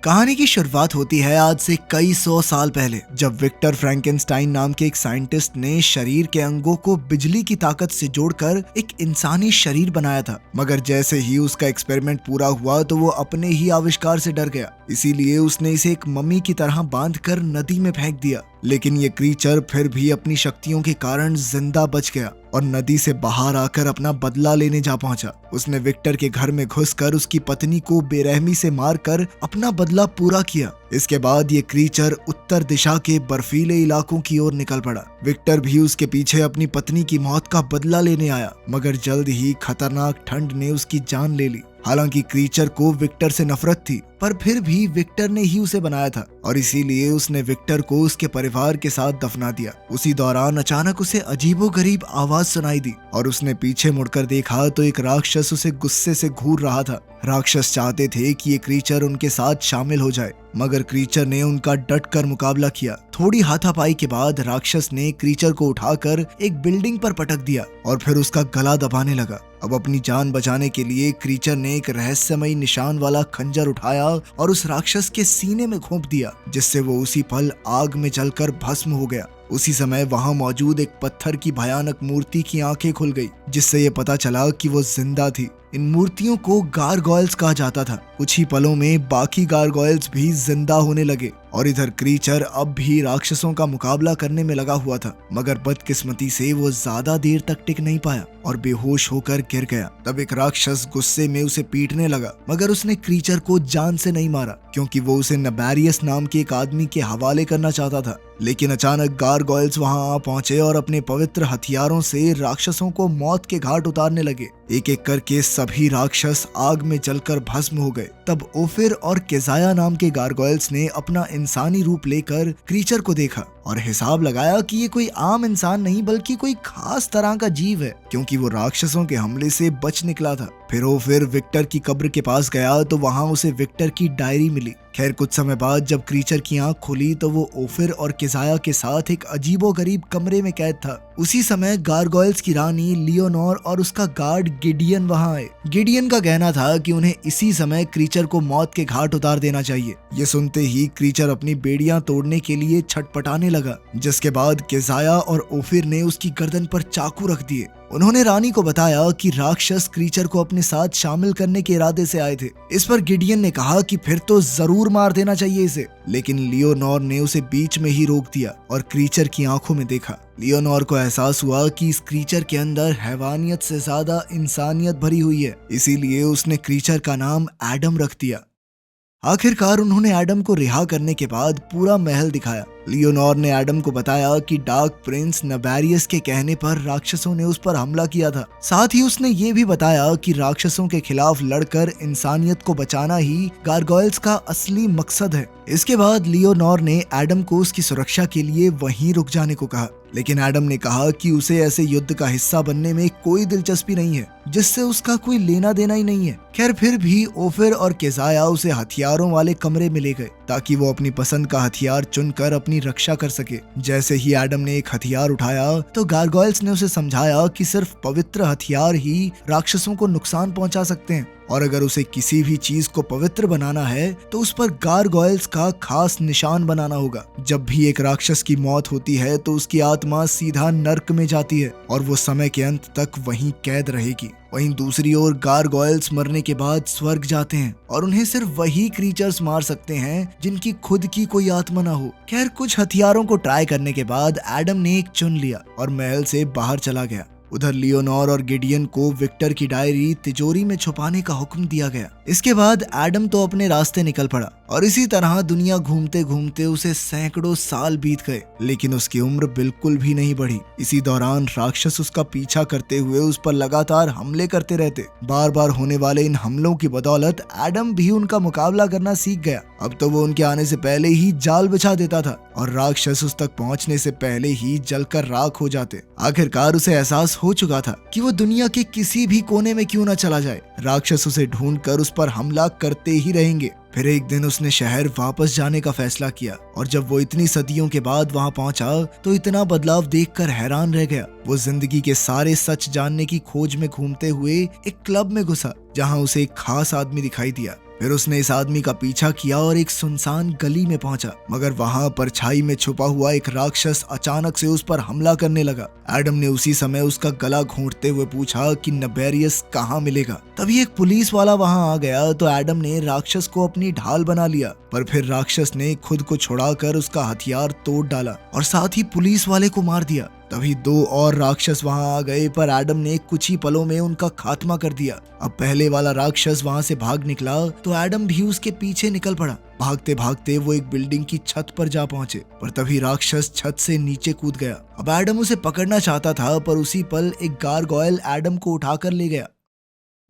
कहानी की शुरुआत होती है आज से कई सौ साल पहले, जब विक्टर फ्रैंकेनस्टाइन नाम के एक साइंटिस्ट ने शरीर के अंगों को बिजली की ताकत से जोड़कर एक इंसानी शरीर बनाया था। मगर जैसे ही उसका एक्सपेरिमेंट पूरा हुआ तो वो अपने ही आविष्कार से डर गया। इसीलिए उसने इसे एक मम्मी की तरह बांधकर नदी में फेंक दिया। लेकिन ये क्रीचर फिर भी अपनी शक्तियों के कारण जिंदा बच गया और नदी से बाहर आकर अपना बदला लेने जा पहुंचा। उसने विक्टर के घर में घुसकर उसकी पत्नी को बेरहमी से मारकर अपना बदला पूरा किया। इसके बाद ये क्रीचर उत्तर दिशा के बर्फीले इलाकों की ओर निकल पड़ा। विक्टर भी उसके पीछे अपनी पत्नी की मौत का बदला लेने आया, मगर जल्द ही खतरनाक ठंड ने उसकी जान ले ली। हालांकि क्रीचर को विक्टर से नफरत थी, पर फिर भी विक्टर ने ही उसे बनाया था और इसीलिए उसने विक्टर को उसके परिवार के साथ दफना दिया। उसी दौरान अचानक उसे अजीबोगरीब आवाज सुनाई दी और उसने पीछे मुड़कर देखा तो एक राक्षस उसे गुस्से से घूर रहा था। राक्षस चाहते थे कि ये क्रीचर उनके साथ शामिल हो जाए, मगर क्रीचर ने उनका डट कर मुकाबला किया। थोड़ी हाथापाई के बाद राक्षस ने क्रीचर को उठाकर एक बिल्डिंग पर पटक दिया और फिर उसका गला दबाने लगा। अब अपनी जान बचाने के लिए क्रीचर ने एक रहस्यमयी निशान वाला खंजर उठाया और उस राक्षस के सीने में घोंप दिया, जिससे वो उसी पल आग में जलकर भस्म हो गया। उसी समय वहां मौजूद एक पत्थर की भयानक मूर्ति की आंखें खुल गई, जिससे ये पता चला कि वो जिंदा थी। इन मूर्तियों को गारगोयल्स कहा जाता था। कुछ ही पलों में बाकी गारगोयल्स भी जिंदा होने लगे और इधर क्रीचर अब भी राक्षसों का मुकाबला करने में लगा हुआ था। मगर बदकिस्मती से वो ज्यादा देर तक टिक नहीं पाया और बेहोश होकर गिर गया। तब एक राक्षस गुस्से में उसे पीटने लगा, मगर उसने क्रीचर को जान से नहीं मारा, क्योंकि वो उसे नबैरियस नाम के एक आदमी के हवाले करना चाहता था। लेकिन अचानक गारगोयल्स वहां आ पहुंचे और अपने पवित्र हथियारों से राक्षसों को मौत के घाट उतारने लगे। एक एक करके सभी राक्षस आग में जलकर भस्म हो गए। तब ओफिर और केजाया नाम के गारगोयल्स ने अपना इंसानी रूप लेकर क्रीचर को देखा और हिसाब लगाया कि ये कोई आम इंसान नहीं बल्कि कोई खास तरह का जीव है, क्योंकि वो राक्षसों के हमले से बच निकला था। फिर ओफिर विक्टर की कब्र के पास गया तो वहां उसे विक्टर की डायरी मिली। खैर, कुछ समय बाद जब क्रीचर की आंख खुली तो वो ओफिर और केजाया के साथ एक अजीबोगरीब कमरे में कैद था। उसी समय गारगोयल्स की रानी लियोनोर और उसका गार्ड गिडियन वहां आए। गिडियन का कहना था कि उन्हें इसी समय क्रीचर को मौत के घाट उतार देना चाहिए। ये सुनते ही क्रीचर अपनी बेड़ियां तोड़ने के लिए छटपटाने लगा, जिसके बाद केजाया और ओफिर ने उसकी गर्दन पर चाकू रख दिए। उन्होंने रानी को बताया कि राक्षस क्रीचर को अपने साथ शामिल करने के इरादे से आए थे। इस पर गिडियन ने कहा कि फिर तो जरूर मार देना चाहिए इसे, लेकिन लियोनोर ने उसे बीच में ही रोक दिया और क्रीचर की आंखों में देखा। लियोनोर को एहसास हुआ कि इस क्रीचर के अंदर हैवानियत से ज्यादा इंसानियत भरी हुई है, इसीलिए उसने क्रीचर का नाम एडम रख दिया। आखिरकार उन्होंने एडम को रिहा करने के बाद पूरा महल दिखाया। लियोनोर ने एडम को बताया कि डार्क प्रिंस नबैरियस के कहने पर राक्षसों ने उस पर हमला किया था। साथ ही उसने ये भी बताया कि राक्षसों के खिलाफ लड़कर इंसानियत को बचाना ही गारगोयल्स का असली मकसद है। इसके बाद लियोनोर ने एडम को उसकी सुरक्षा के लिए वहीं रुक जाने को कहा, लेकिन एडम ने कहा कि उसे ऐसे युद्ध का हिस्सा बनने में कोई दिलचस्पी नहीं है जिससे उसका कोई लेना देना ही नहीं है। खैर, फिर भी ओफिर और केजाया उसे हथियारों वाले कमरे में ले गए ताकि वो अपनी पसंद का हथियार चुनकर अपनी रक्षा कर सके। जैसे ही एडम ने एक हथियार उठाया तो गारगोयल्स ने उसे समझाया कि सिर्फ पवित्र हथियार ही राक्षसों को नुकसान पहुंचा सकते हैं और अगर उसे किसी भी चीज को पवित्र बनाना है तो उस पर गारगोयल्स का खास निशान बनाना होगा। जब भी एक राक्षस की मौत होती है तो उसकी आत्मा सीधा नर्क में जाती है और वो समय के अंत तक वहीं कैद रहेगी। वहीं दूसरी ओर गारगोयल्स मरने के बाद स्वर्ग जाते हैं और उन्हें सिर्फ वही क्रीचर्स मार सकते हैं जिनकी खुद की कोई आत्मा ना हो। खैर, कुछ हथियारों को ट्राई करने के बाद एडम ने एक चुन लिया और महल से बाहर चला गया। उधर लियोनोर और गिडियन को विक्टर की डायरी तिजोरी में छुपाने का हुक्म दिया गया। इसके बाद एडम तो अपने रास्ते निकल पड़ा और इसी तरह दुनिया घूमते घूमते उसे सैकड़ों साल बीत गए, लेकिन उसकी उम्र बिल्कुल भी नहीं बढ़ी। इसी दौरान राक्षस उसका पीछा करते हुए उस पर लगातार हमले करते रहते। बार बार होने वाले इन हमलों की बदौलत एडम भी उनका मुकाबला करना सीख गया। अब तो वो उनके आने से पहले ही जाल बिछा देता था और राक्षस उस तक पहुंचने से पहले ही जलकर राख हो जाते। आखिरकार उसे एहसास हो चुका था कि वो दुनिया के किसी भी कोने में क्यों न चला जाए, राक्षस उसे ढूंढकर उस पर हमला करते ही रहेंगे। फिर एक दिन उसने शहर वापस जाने का फैसला किया और जब वो इतनी सदियों के बाद वहां पहुंचा तो इतना बदलाव देखकर हैरान रह गया। वो जिंदगी के सारे सच जानने की खोज में घूमते हुए एक क्लब में घुसा जहां उसे एक खास आदमी दिखाई दिया। फिर उसने इस आदमी का पीछा किया और एक सुनसान गली में पहुंचा, मगर वहां परछाई में छुपा हुआ एक राक्षस अचानक से उस पर हमला करने लगा। एडम ने उसी समय उसका गला घोंटते हुए पूछा कि नबेरियस कहाँ मिलेगा। तभी एक पुलिस वाला वहां आ गया तो एडम ने राक्षस को अपनी ढाल बना लिया, पर फिर राक्षस ने खुद को छुड़ाकर उसका हथियार तोड़ डाला और साथ ही पुलिस वाले को मार दिया। तभी 2 और राक्षस वहां आ गए, पर एडम ने कुछ ही पलों में उनका खात्मा कर दिया। अब पहले वाला राक्षस वहां से भाग निकला तो एडम भी उसके पीछे निकल पड़ा। भागते भागते वो एक बिल्डिंग की छत पर जा पहुंचे, पर तभी राक्षस छत से नीचे कूद गया। अब एडम उसे पकड़ना चाहता था, पर उसी पल एक गारगोयल एडम को उठाकर ले गया।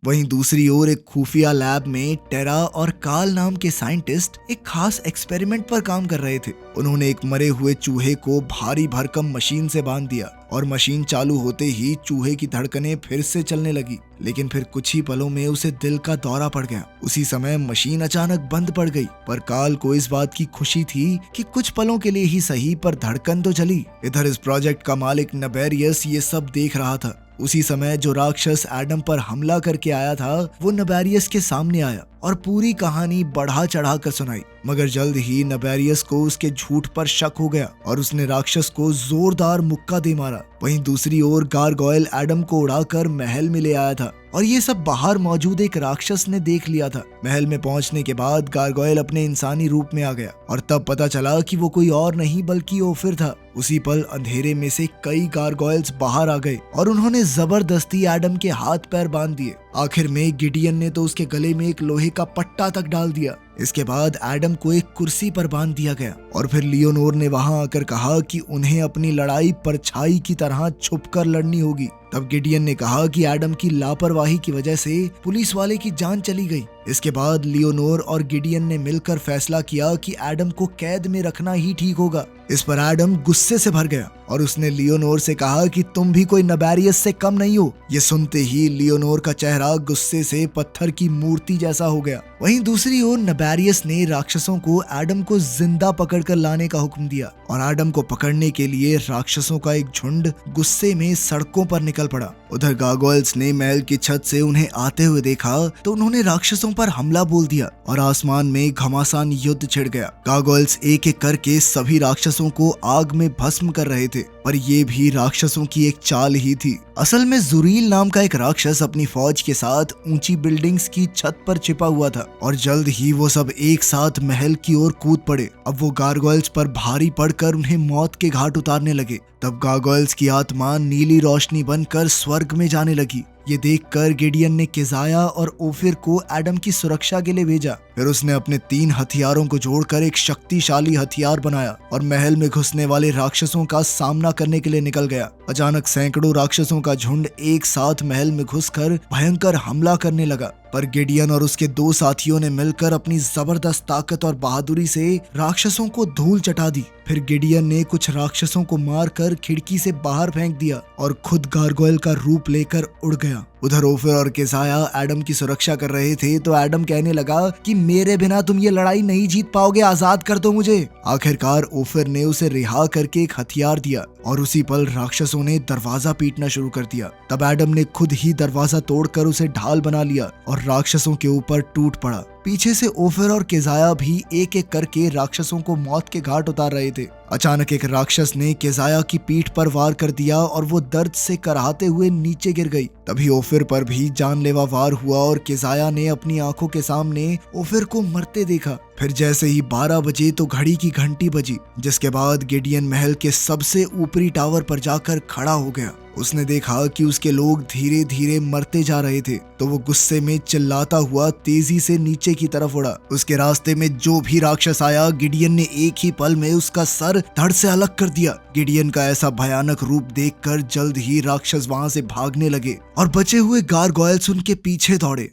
वहीं दूसरी ओर एक खुफिया लैब में टेरा और काल नाम के साइंटिस्ट एक खास एक्सपेरिमेंट पर काम कर रहे थे। उन्होंने एक मरे हुए चूहे को भारी भरकम मशीन से बांध दिया और मशीन चालू होते ही चूहे की धड़कनें फिर से चलने लगी, लेकिन फिर कुछ ही पलों में उसे दिल का दौरा पड़ गया। उसी समय मशीन अचानक बंद पड़ गई, पर काल को इस बात की खुशी थी कि कुछ पलों के लिए ही सही, पर धड़कन तो चली। इधर इस प्रोजेक्ट का मालिक नबेरियस ये सब देख रहा था। उसी समय जो राक्षस एडम पर हमला करके आया था वो नबेरियस के सामने आया और पूरी कहानी बढ़ा चढ़ा कर सुनाई, मगर जल्द ही नबेरियस को उसके झूठ पर शक हो गया और उसने राक्षस को जोरदार मुक्का दे मारा। वहीं दूसरी ओर गारगोयल एडम को उड़ाकर महल में ले आया था और ये सब बाहर मौजूद एक राक्षस ने देख लिया था। महल में पहुंचने के बाद गारगोयल अपने इंसानी रूप में आ गया और तब पता चला कि वो कोई और नहीं बल्कि ओफिर था। उसी पल अंधेरे में से कई गारगोयल्स बाहर आ गए और उन्होंने जबरदस्ती एडम के हाथ पैर बांध दिए। आखिर में गिडियन ने तो उसके गले में एक लोहे का पट्टा तक डाल दिया। इसके बाद एडम को एक कुर्सी पर बांध दिया गया और फिर लियोनोर ने वहां आकर कहा कि उन्हें अपनी लड़ाई परछाई की तरह छुपकर लड़नी होगी। तब गिडियन ने कहा कि एडम की लापरवाही की वजह से पुलिस वाले की जान चली गई। इसके बाद लियोनोर और गिडियन ने मिलकर फैसला किया कि एडम को कैद में रखना ही ठीक होगा। इस पर एडम गुस्से से भर गया और उसने लियोनोर से कहा कि तुम भी कोई नबेरियस से कम नहीं हो। ये सुनते ही लियोनोर का चेहरा गुस्से से पत्थर की मूर्ति जैसा हो गया। वहीं दूसरी ओर नबेरियस ने राक्षसों को एडम को जिंदा पकड़कर लाने का हुक्म दिया और एडम को पकड़ने के लिए राक्षसों का एक झुंड गुस्से में सड़कों पर निकल पड़ा। उधर गारगोयल्स ने महल की छत से उन्हें आते हुए देखा तो उन्होंने राक्षसों पर हमला बोल दिया और आसमान में घमासान युद्ध छिड़ गया। गारगोयल्स एक एक करके सभी राक्षसों को आग में भस्म कर रहे थे, पर ये भी राक्षसों की एक चाल ही थी। असल में जुरील नाम का एक राक्षस अपनी फौज के साथ ऊंची बिल्डिंग्स की छत पर छिपा हुआ था और जल्द ही वो सब एक साथ महल की ओर कूद पड़े। अब वो गारगोयल्स पर भारी पड़कर उन्हें मौत के घाट उतारने लगे। तब गारगोयल्स की आत्मा नीली रोशनी बनकर स्वर्ग में जाने लगी। ये देखकर गिडियन ने केजाया और ओफिर को एडम की सुरक्षा के लिए भेजा। फिर उसने अपने 3 हथियारों को जोड़कर एक शक्तिशाली हथियार बनाया और महल में घुसने वाले राक्षसों का सामना करने के लिए निकल गया। अचानक सैकड़ों राक्षसों का झुंड एक साथ महल में घुसकर भयंकर हमला करने लगा, पर गिडियन और उसके 2 साथियों ने मिलकर अपनी जबरदस्त ताकत और बहादुरी से राक्षसों को धूल चटा दी। फिर गिडियन ने कुछ राक्षसों को मारकर खिड़की से बाहर फेंक दिया और खुद गारगोयल का रूप लेकर उड़ गया। उधर ओफिर और केजाया एडम की सुरक्षा कर रहे थे तो एडम कहने लगा कि मेरे बिना तुम ये लड़ाई नहीं जीत पाओगे, आजाद कर दो मुझे। आखिरकार ओफिर ने उसे रिहा करके एक हथियार दिया और उसी पल राक्षसों ने दरवाजा पीटना शुरू कर दिया। तब एडम ने खुद ही दरवाजा तोड़कर उसे ढाल बना लिया और राक्षसों के ऊपर टूट पड़ा। पीछे से ओफिर और केजाया भी एक एक करके राक्षसों को मौत के घाट उतार रहे थे। अचानक एक राक्षस ने केजाया की पीठ पर वार कर दिया और वो दर्द से कराहते हुए नीचे गिर गई। तभी ओफिर पर भी जानलेवा वार हुआ और केजाया ने अपनी आंखों के सामने ओफिर को मरते देखा। फिर जैसे ही 12 बजे तो घड़ी की घंटी बजी, जिसके बाद गिडियन महल के सबसे ऊपरी टावर पर जाकर खड़ा हो गया। उसने देखा कि उसके लोग धीरे धीरे मरते जा रहे थे तो वो गुस्से में चिल्लाता हुआ तेजी से नीचे की तरफ उड़ा। उसके रास्ते में जो भी राक्षस आया गिडियन ने एक ही पल में उसका सर धड़ से अलग कर दिया। गिडियन का ऐसा भयानक रूप देखकर जल्द ही राक्षस वहां से भागने लगे और बचे हुए गारगोयल्स उनके पीछे दौड़े।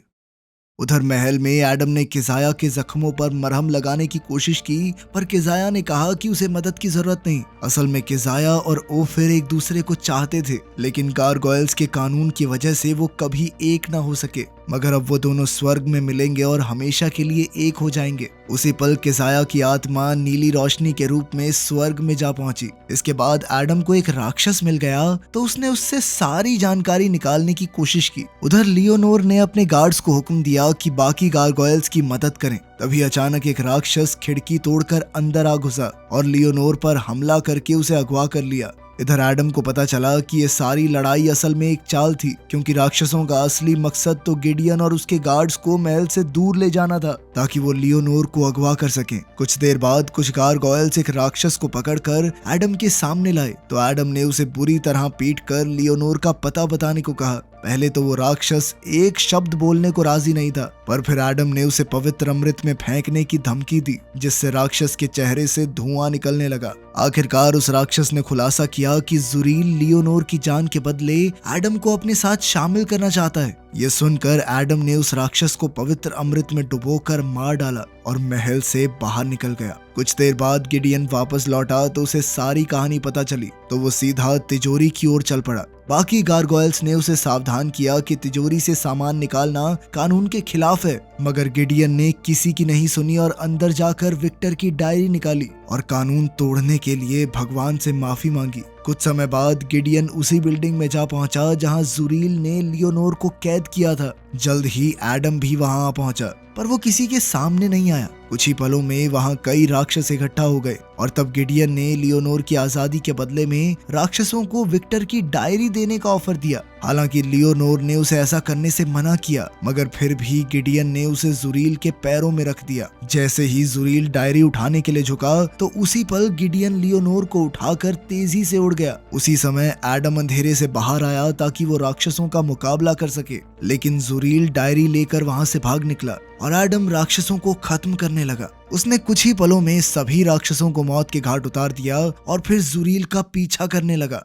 उधर महल में एडम ने केजाया के जख्मों पर मरहम लगाने की कोशिश की, पर केजाया ने कहा कि उसे मदद की जरूरत नहीं। असल में केजाया और ओफिर एक दूसरे को चाहते थे, लेकिन गारगोयल्स के कानून की वजह से वो कभी एक ना हो सके। मगर अब वो दोनों स्वर्ग में मिलेंगे और हमेशा के लिए एक हो जाएंगे। उसी पल केसाया की आत्मा नीली रोशनी के रूप में स्वर्ग में जा पहुंची। इसके बाद एडम को एक राक्षस मिल गया तो उसने उससे सारी जानकारी निकालने की कोशिश की। उधर लियोनोर ने अपने गार्ड्स को हुक्म दिया कि बाकी गारगोयल्स की मदद करें। तभी अचानक एक राक्षस खिड़की तोड़कर अंदर आ घुसा और लियोनोर पर हमला करके उसे अगवा कर लिया। इधर एडम को पता चला कि ये सारी लड़ाई असल में एक चाल थी, क्योंकि राक्षसों का असली मकसद तो गिडियन और उसके गार्ड्स को महल से दूर ले जाना था ताकि वो लियोनोर को अगवा कर सकें। कुछ देर बाद कुछ गारगोयल्स एक राक्षस को पकड़कर एडम के सामने लाए तो एडम ने उसे बुरी तरह पीटकर लियोनोर का पता बताने को कहा। पहले तो वो राक्षस एक शब्द बोलने को राजी नहीं था, पर फिर एडम ने उसे पवित्र अमृत में फेंकने की धमकी दी, जिससे राक्षस के चेहरे से धुआं निकलने लगा। आखिरकार उस राक्षस ने खुलासा किया कि जुरील लियोनोर की जान के बदले एडम को अपने साथ शामिल करना चाहता है। ये सुनकर एडम ने उस राक्षस को पवित्र अमृत में डुबोकर मार डाला और महल से बाहर निकल गया। कुछ देर बाद गिडियन वापस लौटा तो उसे सारी कहानी पता चली तो वो सीधा तिजोरी की ओर चल पड़ा। बाकी गारगोयल्स ने उसे सावधान किया कि तिजोरी से सामान निकालना कानून के खिलाफ है, मगर गिडियन ने किसी की नहीं सुनी और अंदर जाकर विक्टर की डायरी निकाली और कानून तोड़ने के लिए भगवान से माफी मांगी। कुछ समय बाद गिडियन उसी बिल्डिंग में जा पहुंचा जहां जुरील ने लियोनोर को कैद किया था। जल्द ही एडम भी वहां आ पहुंचा, पर वो किसी के सामने नहीं आया। कुछ ही पलों में वहां कई राक्षस इकट्ठा हो गए और तब गिडियन ने लियोनोर की आजादी के बदले में राक्षसों को विक्टर की डायरी देने का ऑफर दिया। हालांकि लियोनोर ने उसे ऐसा करने से मना किया, मगर फिर भी गिडियन ने उसे जुरील के पैरों में रख दिया। जैसे ही जुरील डायरी उठाने के लिए झुका तो उसी पल गिडियन लियोनोर को उठाकर तेजी से उड़ गया। उसी समय एडम अंधेरे से बाहर आया ताकि वो राक्षसों का मुकाबला कर सके, लेकिन जुरील डायरी लेकर वहां से भाग निकला और एडम राक्षसों को खत्म करने लगा। उसने कुछ ही पलों में सभी राक्षसों को मौत के घाट उतार दिया और फिर जुरील का पीछा करने लगा।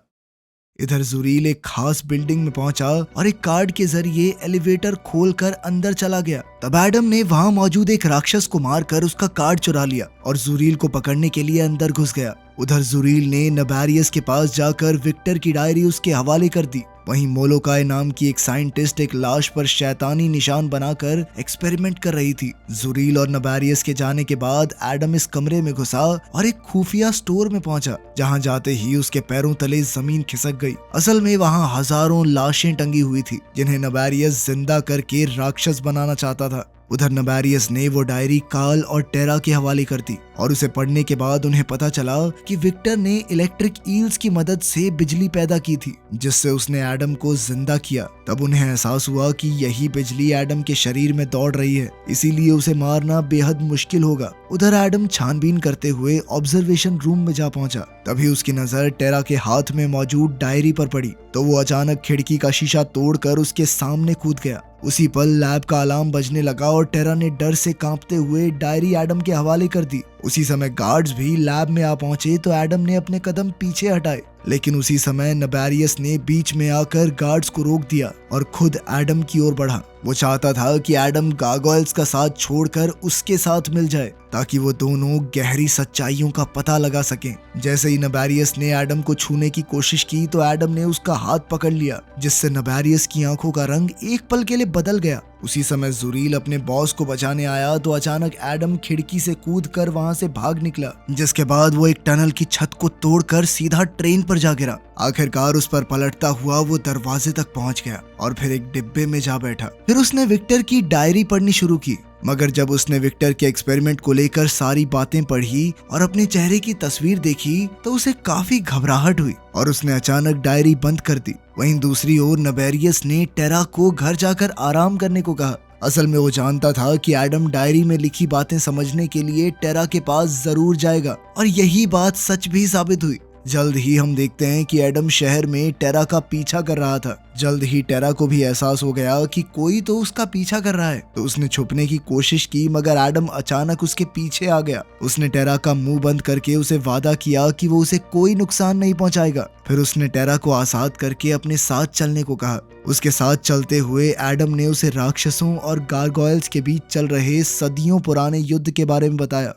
इधर जुरील एक खास बिल्डिंग में पहुंचा और एक कार्ड के जरिए एलिवेटर खोलकर अंदर चला गया। तब एडम ने वहां मौजूद एक राक्षस को मारकर उसका कार्ड चुरा लिया और जुरील को पकड़ने के लिए अंदर घुस गया। उधर जुरील ने नबेरियस के पास जाकर विक्टर की डायरी उसके हवाले कर दी। वहीं मोलोकाई नाम की एक साइंटिस्ट एक लाश पर शैतानी निशान बनाकर एक्सपेरिमेंट कर रही थी। जुरील और नबेरियस के जाने के बाद एडम इस कमरे में घुसा और एक खुफिया स्टोर में पहुंचा, जहां जाते ही उसके पैरों तले जमीन खिसक गई। असल में वहां हजारों लाशें टंगी हुई थी जिन्हें नबेरियस जिंदा करके राक्षस बनाना चाहता था। उधर नबेरियस ने वो डायरी काल और टेरा के हवाले कर दी और उसे पढ़ने के बाद उन्हें पता चला कि विक्टर ने इलेक्ट्रिक ईल्स की मदद से बिजली पैदा की थी, जिससे उसने एडम को जिंदा किया। तब उन्हें एहसास हुआ कि यही बिजली एडम के शरीर में दौड़ रही है, इसीलिए उसे मारना बेहद मुश्किल होगा। उधर एडम छानबीन करते हुए ऑब्जर्वेशन रूम में जा पहुंचा। तभी उसकी नजर टेरा के हाथ में मौजूद डायरी पर पड़ी तो वो अचानक खिड़की का शीशा तोड़कर उसके सामने कूद गया। उसी पल लैब का अलार्म बजने लगा और टेरा ने डर से कांपते हुए डायरी एडम के हवाले कर दी। उसी समय गार्ड्स भी लैब में आ पहुंचे तो एडम ने अपने कदम पीछे हटाए, लेकिन उसी समय नबेरियस ने बीच में आकर गार्ड्स को रोक दिया और खुद एडम की ओर बढ़ा। वो चाहता था कि एडम गारगोयल्स का साथ छोड़कर उसके साथ मिल जाए ताकि वो दोनों गहरी सच्चाइयों का पता लगा सकें। जैसे ही नबेरियस ने एडम को छूने की कोशिश की तो एडम ने उसका हाथ पकड़ लिया, जिससे नबेरियस की आंखों का रंग एक पल के लिए बदल गया। उसी समय जुरील अपने बॉस को बचाने आया तो अचानक एडम खिड़की से कूदकर वहां से भाग निकला, जिसके बाद वो एक टनल की छत को तोड़कर सीधा ट्रेन पर जा गिरा। आखिरकार उस पर पलटता हुआ वो दरवाजे तक पहुंच गया और फिर एक डिब्बे में जा बैठा। फिर उसने विक्टर की डायरी पढ़नी शुरू की, मगर जब उसने विक्टर के एक्सपेरिमेंट को लेकर सारी बातें पढ़ी और अपने चेहरे की तस्वीर देखी तो उसे काफी घबराहट हुई और उसने अचानक डायरी बंद कर दी। वहीं दूसरी ओर नबेरियस ने टेरा को घर जाकर आराम करने को कहा। असल में वो जानता था कि एडम डायरी में लिखी बातें समझने के लिए टेरा के पास जरूर जाएगा और यही बात सच भी साबित हुई। जल्द ही हम देखते हैं कि एडम शहर में टेरा का पीछा कर रहा था। जल्द ही टेरा को भी एहसास हो गया कि कोई तो उसका पीछा कर रहा है, तो उसने छुपने की कोशिश की, मगर एडम अचानक उसके पीछे आ गया। उसने टेरा का मुंह बंद करके उसे वादा किया कि वो उसे कोई नुकसान नहीं पहुंचाएगा। फिर उसने टेरा को आजाद करके अपने साथ चलने को कहा। उसके साथ चलते हुए एडम ने उसे राक्षसों और गारगोयल्स के बीच चल रहे सदियों पुराने युद्ध के बारे में बताया।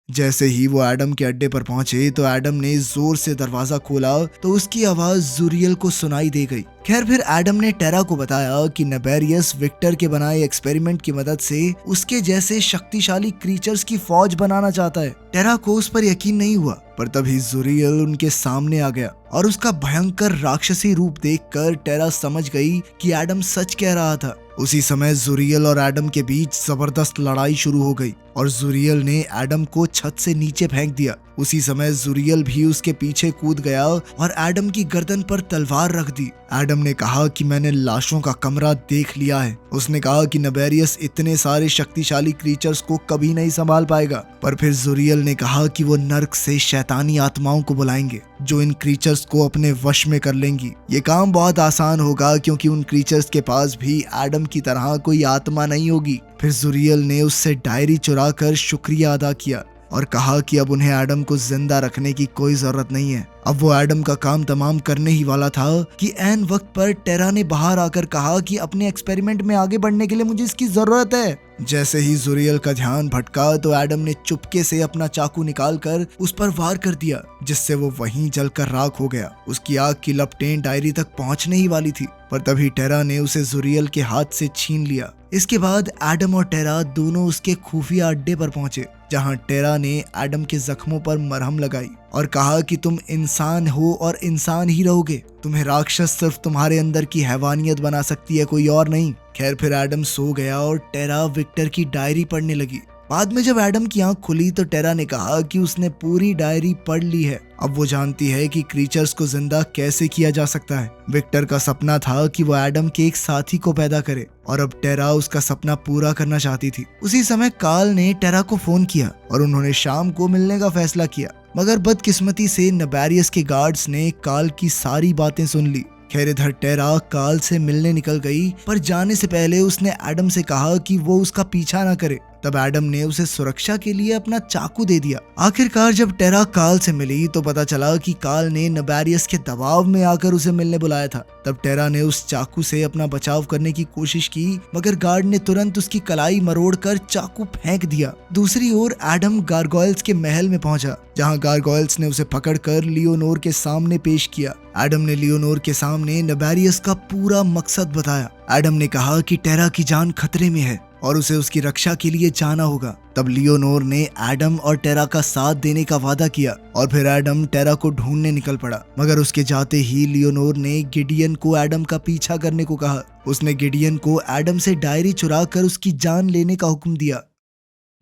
जैसे ही वो एडम के अड्डे पर पहुंचे तो एडम ने जोर से दरवाजा खोला तो उसकी आवाज जूरियल को सुनाई दे गई। खैर फिर एडम ने टेरा को बताया कि नेबेरियस विक्टर के बनाए एक्सपेरिमेंट की मदद से उसके जैसे शक्तिशाली क्रीचर्स की फौज बनाना चाहता है। टेरा को उस पर यकीन नहीं हुआ, पर तभी जूरियल उनके सामने आ गया और उसका भयंकर राक्षसी रूप देखकर टेरा समझ गई कि एडम सच कह रहा था। उसी समय जूरियल और एडम के बीच जबरदस्त लड़ाई शुरू हो गई और जूरियल ने एडम को छत से नीचे फेंक दिया। उसी समय जूरियल भी उसके पीछे कूद गया और एडम की गर्दन पर तलवार रख दी। एडम ने कहा कि मैंने लाशों का कमरा देख लिया है। उसने कहा कि नेबेरियस इतने सारे शक्तिशाली क्रीचर्स को कभी नहीं संभाल पाएगा। पर फिर जूरियल ने कहा कि वो नर्क से शैतानी आत्माओं को बुलाएंगे जो इन क्रीचर्स को अपने वश में कर लेंगी। ये काम बहुत आसान होगा क्योंकि उन क्रीचर्स के पास भी एडम की तरह कोई आत्मा नहीं होगी। फिर जूरियल ने उससे डायरी चुरा कर शुक्रिया अदा किया और कहा कि अब उन्हें एडम को जिंदा रखने की कोई जरूरत नहीं है। अब वो एडम का काम तमाम करने ही वाला था कि ऐन वक्त पर टेरा ने बाहर आकर कहा कि अपने एक्सपेरिमेंट में आगे बढ़ने के लिए मुझे इसकी जरूरत है। जैसे ही जूरियल का ध्यान भटका तो एडम ने चुपके से अपना चाकू निकालकर उस पर वार कर दिया, जिससे वो वहीं जलकर राख हो गया। उसकी आग की लपटें डायरी तक पहुंचने ही वाली थी, पर तभी टेरा ने उसे जूरियल के हाथ से छीन लिया। इसके बाद एडम और टेरा दोनों उसके खुफिया अड्डे पर पहुंचे, जहां टेरा ने एडम के जख्मों पर मरहम लगाई और कहा कि तुम इंसान हो और इंसान ही रहोगे। तुम्हें राक्षस सिर्फ तुम्हारे अंदर की हैवानियत बना सकती है, कोई और नहीं। खैर फिर एडम सो गया और टेरा विक्टर की डायरी पढ़ने लगी। बाद में जब एडम की आंख खुली तो टेरा ने कहा कि उसने पूरी डायरी पढ़ ली है। अब वो जानती है कि क्रीचर्स को जिंदा कैसे किया जा सकता है। विक्टर का सपना था कि वो एडम के एक साथी को पैदा करे और अब टेरा उसका सपना पूरा करना चाहती थी। उसी समय कार्ल ने टेरा को फोन किया और उन्होंने शाम को मिलने का फैसला किया, मगर बदकिस्मती से नेबेरियस के गार्ड्स ने कार्ल की सारी बातें सुन ली। खैर इधर टेरा कार्ल से मिलने निकल गई, पर जाने से पहले उसने एडम से कहा कि वो उसका पीछा ना करे। तब एडम ने उसे सुरक्षा के लिए अपना चाकू दे दिया। आखिरकार जब टेरा कार्ल से मिली तो पता चला कि कार्ल ने नेबेरियस के दबाव में आकर उसे मिलने बुलाया था। तब टेरा ने उस चाकू से अपना बचाव करने की कोशिश की, मगर गार्ड ने तुरंत उसकी कलाई मरोड़कर चाकू फेंक दिया। दूसरी ओर एडम गारगोयल्स के महल में पहुंचा, जहां गारगोयल्स ने उसे पकड़कर लियोनोर के सामने पेश किया। एडम ने लियोनोर के सामने नेबेरियस का पूरा मकसद बताया। एडम ने कहा कि टेरा की जान खतरे में है और उसे उसकी रक्षा के लिए जाना होगा। तब लियोनोर ने एडम और टेरा का साथ देने का वादा किया और फिर एडम टेरा को ढूंढने निकल पड़ा, मगर उसके जाते ही लियोनोर ने गिडियन को एडम का पीछा करने को कहा। उसने गिडियन को एडम से डायरी चुरा कर उसकी जान लेने का हुक्म दिया।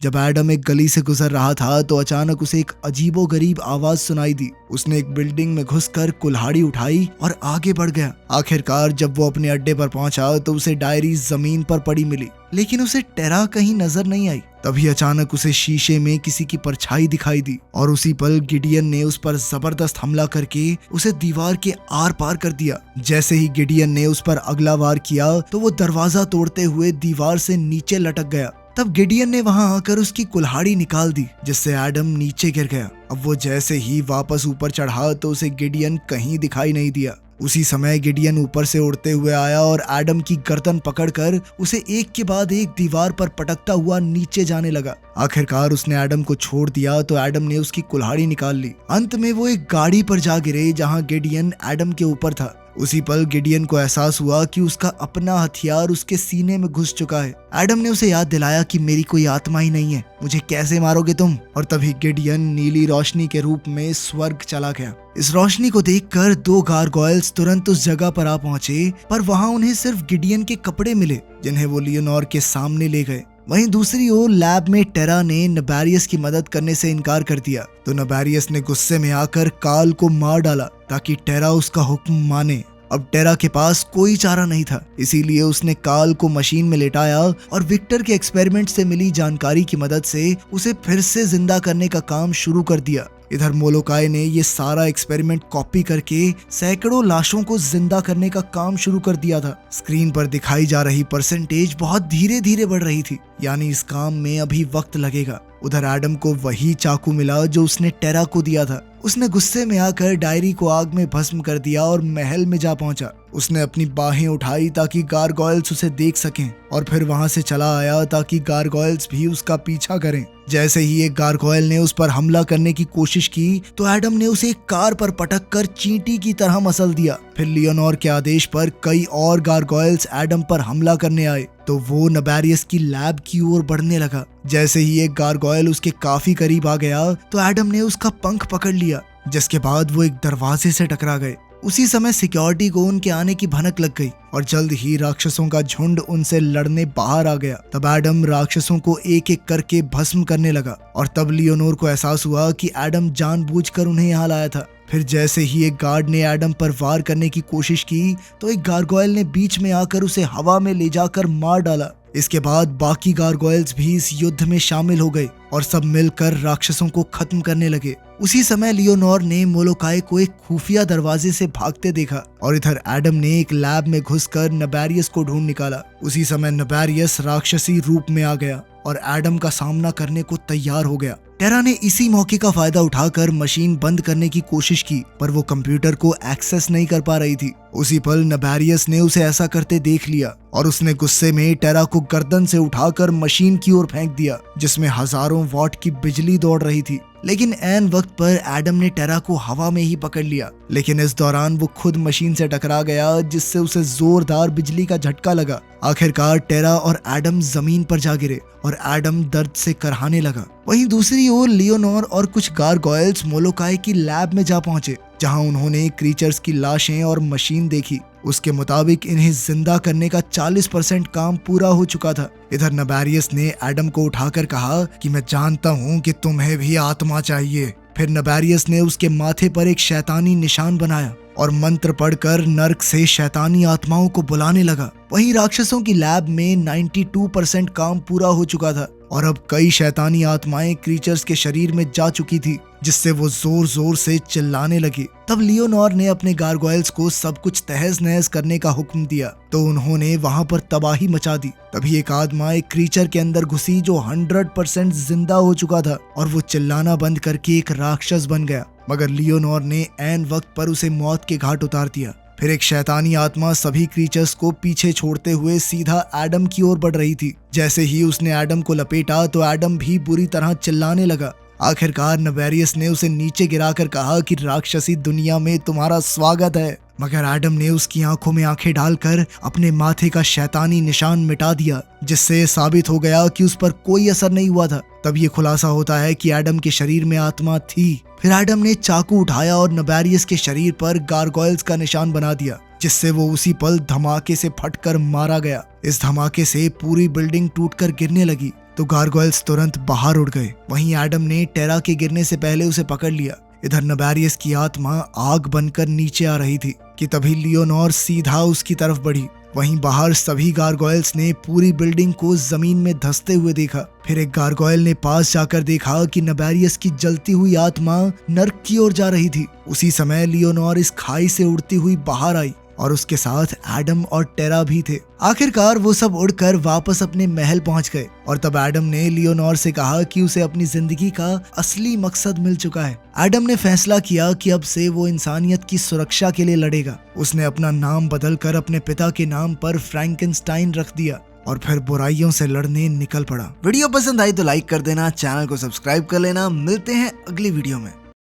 जब एडम एक गली से गुजर रहा था तो अचानक उसे एक अजीबोगरीब आवाज सुनाई दी। उसने एक बिल्डिंग में घुसकर कुल्हाड़ी उठाई और आगे बढ़ गया। आखिरकार जब वो अपने अड्डे पर पहुंचा तो उसे डायरी जमीन पर पड़ी मिली, लेकिन उसे टेरा कहीं नजर नहीं आई। तभी अचानक उसे शीशे में किसी की परछाई दिखाई दी और उसी पल गिडियन ने उस पर जबरदस्त हमला करके उसे दीवार के आर पार कर दिया। जैसे ही गिडियन ने उस पर अगला वार किया तो वो दरवाजा तोड़ते हुए दीवार से नीचे लटक गया। तब गिडियन ने वहां आकर उसकी कुल्हाड़ी निकाल दी, जिससे एडम नीचे गिर गया। अब वो जैसे ही वापस ऊपर चढ़ा तो उसे गिडियन कहीं दिखाई नहीं दिया। उसी समय गिडियन ऊपर से उड़ते हुए आया और एडम की गर्दन पकड़कर उसे एक के बाद एक दीवार पर पटकता हुआ नीचे जाने लगा। आखिरकार उसने एडम को छोड़ दिया तो एडम ने उसकी कुल्हाड़ी निकाल ली। अंत में वो एक गाड़ी पर जा गिरे जहां गिडियन एडम के ऊपर था। उसी पल गिडियन को एहसास हुआ कि उसका अपना हथियार उसके सीने में घुस चुका है। एडम ने उसे याद दिलाया कि मेरी कोई आत्मा ही नहीं है, मुझे कैसे मारोगे तुम? और तभी गिडियन नीली रोशनी के रूप में स्वर्ग चला गया। इस रोशनी को देखकर दो गारगोयल्स तुरंत उस जगह पर आ पहुंचे, पर वहां उन्हें सिर्फ गिडियन के कपड़े मिले, जिन्हें वो लियोनोर के सामने ले गए। वहीं दूसरी ओर लैब में टेरा ने नेबेरियस की मदद करने से इनकार कर दिया, तो नेबेरियस ने गुस्से में आकर कार्ल को मार डाला ताकि टेरा उसका हुक्म माने। अब टेरा के पास कोई चारा नहीं था, इसीलिए उसने कार्ल को मशीन में लेटाया और विक्टर के एक्सपेरिमेंट से मिली जानकारी की मदद से उसे फिर से जिंदा करने का काम शुरू कर दिया। इधर मोलोकाई ने ये सारा एक्सपेरिमेंट कॉपी करके सैकड़ों लाशों को जिंदा करने का काम शुरू कर दिया था। स्क्रीन पर दिखाई जा रही परसेंटेज बहुत धीरे धीरे बढ़ रही थी, यानी इस काम में अभी वक्त लगेगा। उधर एडम को वही चाकू मिला जो उसने टेरा को दिया था। उसने गुस्से में आकर डायरी को आग में भस्म कर दिया और महल में जा पहुंचा। उसने अपनी बाहें उठाई ताकि गारगोयल्स उसे देख सकें और फिर वहां से चला आया ताकि गारगोयल्स भी उसका पीछा करें। जैसे ही एक गारगोयल ने उस पर हमला करने की कोशिश की तो एडम ने उसे एक कार पर पटक कर चींटी की तरह मसल दिया। फिर लियोनोर के आदेश पर कई और गारगोयल्स एडम पर हमला करने आए तो वो नबेरियस की लैब की ओर बढ़ने लगा। जैसे ही एक गारगोयल उसके काफी करीब आ गया तो एडम ने उसका पंख पकड़ लिया, जिसके बाद वो एक दरवाजे से टकरा गए। उसी समय सिक्योरिटी को उनके आने की भनक लग गई और जल्द ही राक्षसों का झुंड उनसे लड़ने बाहर आ गया। तब एडम राक्षसों को एक एक करके भस्म करने लगा और तब लियोनोर को एहसास हुआ कि एडम जानबूझकर उन्हें यहाँ लाया था। फिर जैसे ही एक गार्ड ने एडम पर वार करने की कोशिश की तो एक गारगोयल ने बीच में आकर उसे हवा में ले जाकर मार डाला। इसके बाद बाकी गारगोयल्स भी इस युद्ध में शामिल हो गए और सब मिलकर राक्षसों को खत्म करने लगे। उसी समय लियोनोर ने मोलोकाई को एक खुफिया दरवाजे से भागते देखा और इधर एडम ने एक लैब में घुसकर नबेरियस को ढूंढ निकाला। उसी समय नबेरियस राक्षसी रूप में आ गया और एडम का सामना करने को तैयार हो गया। टेरा ने इसी मौके का फायदा उठाकर मशीन बंद करने की कोशिश की, पर वो कंप्यूटर को एक्सेस नहीं कर पा रही थी। उसी पल नबेरियस ने उसे ऐसा करते देख लिया और उसने गुस्से में टेरा को गर्दन से उठाकर मशीन की ओर फेंक दिया, जिसमें हजारों वॉट की बिजली दौड़ रही थी। लेकिन ऐन वक्त पर एडम ने टेरा को हवा में ही पकड़ लिया, लेकिन इस दौरान वो खुद मशीन से टकरा गया, जिससे उसे जोरदार बिजली का झटका लगा। आखिरकार टेरा और एडम जमीन पर जा गिरे और एडम दर्द से करहाने लगा। वहीं दूसरी ओर लियोनोर और कुछ गारगोयल्स मोलोकाई की लैब में जा पहुंचे, जहां उन्होंने क्रीचर्स की लाशें और मशीन देखी। उसके मुताबिक इन्हें जिंदा करने का 40% काम पूरा हो चुका था। इधर नबेरियस ने एडम को उठाकर कहा कि मैं जानता हूँ कि तुम्हें भी आत्मा चाहिए। फिर नबेरियस ने उसके माथे पर एक शैतानी निशान बनाया और मंत्र पढ़कर नर्क से शैतानी आत्माओं को बुलाने लगा। वहीं राक्षसों की लैब में 92% काम पूरा हो चुका था और अब कई शैतानी आत्माएं क्रीचर्स के शरीर में जा चुकी थी, जिससे वो जोर जोर से चिल्लाने लगी। तब लियोनोर ने अपने गारगोयल्स को सब कुछ तहस नहस करने का हुक्म दिया तो उन्होंने वहां पर तबाही मचा दी। तभी एक आत्मा एक क्रीचर के अंदर घुसी जो 100% जिंदा हो चुका था और वो चिल्लाना बंद करके एक राक्षस बन गया, मगर लियोनोर ने ऐन वक्त पर उसे मौत के घाट उतार दिया। फिर एक शैतानी आत्मा सभी क्रीचर्स को पीछे छोड़ते हुए सीधा एडम की ओर बढ़ रही थी। जैसे ही उसने एडम को लपेटा तो एडम भी बुरी तरह चिल्लाने लगा। आखिरकार नबेरियस ने उसे नीचे गिराकर कहा कि राक्षसी दुनिया में तुम्हारा स्वागत है, मगर एडम ने उसकी आंखों में आंखें डालकर अपने माथे का शैतानी निशान मिटा दिया, जिससे साबित हो गया कि उस पर कोई असर नहीं हुआ था। तब ये खुलासा होता है कि एडम के शरीर में आत्मा थी। फिर एडम ने चाकू उठाया और नबेरियस के शरीर पर गारगोयल्स का निशान बना दिया, जिससे वो उसी पल धमाके से फटकर मारा गया। इस धमाके से पूरी बिल्डिंग टूटकर गिरने लगी तो गारगोयल्स तुरंत बाहर उड़ गए। वहीं एडम ने टेरा के गिरने से पहले उसे पकड़ लिया। इधर नबेरियस की आत्मा आग बनकर नीचे आ रही थी कि तभी लियोनोर सीधा उसकी तरफ बढ़ी। वहीं बाहर सभी गारगोयल्स ने पूरी बिल्डिंग को जमीन में धंसते हुए देखा। फिर एक गारगोयल ने पास जाकर देखा कि नबेरियस की जलती हुई आत्मा नर्क की ओर जा रही थी। उसी समय लियोनोर इस खाई से उड़ती हुई बाहर आई और उसके साथ एडम और टेरा भी थे। आखिरकार वो सब उड़कर वापस अपने महल पहुंच गए और तब एडम ने लियोनोर से कहा कि उसे अपनी जिंदगी का असली मकसद मिल चुका है। एडम ने फैसला किया कि अब से वो इंसानियत की सुरक्षा के लिए लड़ेगा। उसने अपना नाम बदलकर अपने पिता के नाम पर फ्रैंकेनस्टाइन रख दिया और फिर बुराइयों से लड़ने निकल पड़ा। वीडियो पसंद आई तो लाइक कर देना, चैनल को सब्सक्राइब कर लेना। मिलते हैं अगली वीडियो में।